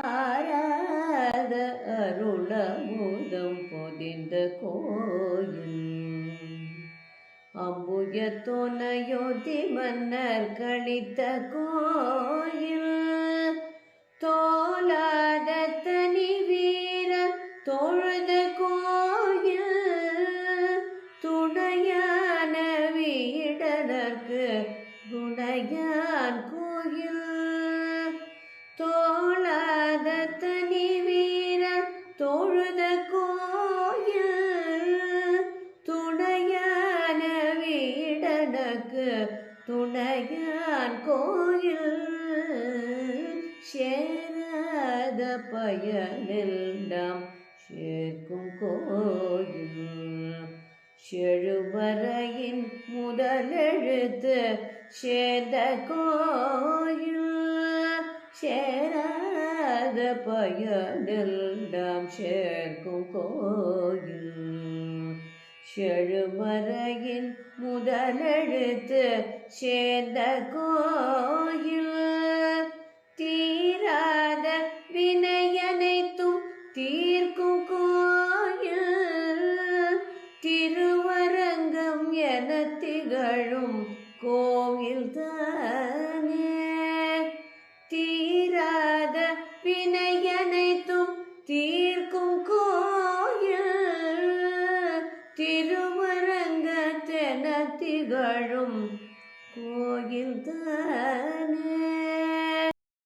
ஆராத அருளமுதம் பொதிந்த கோயில் அம்புய துணையோதி மன்னர் கழித்த கோயில் தோலாத தனி வீர தொழுத கோயில் துணையான வீடனர்க்கு துணையான் கோயில் தோளாத தனி வீர தொழுத கோயில் துணையான வீடனக்கு துணையான் கோயில் சேராத பயனில் நாம் சேர்க்கும் கோயில் செழுமறையின் முதலெழுத்து சேர்ந்த கோயில் சேராத பயனில் நாம் சேர்க்கும் கோயில் செழுமறையின் முதலெழுத்து சேர்ந்த கோயில் தீராத வினையனைத்தும் தீர்க்கும் கோயில் திருவரங்கம் என திகழும் கோயில் தான்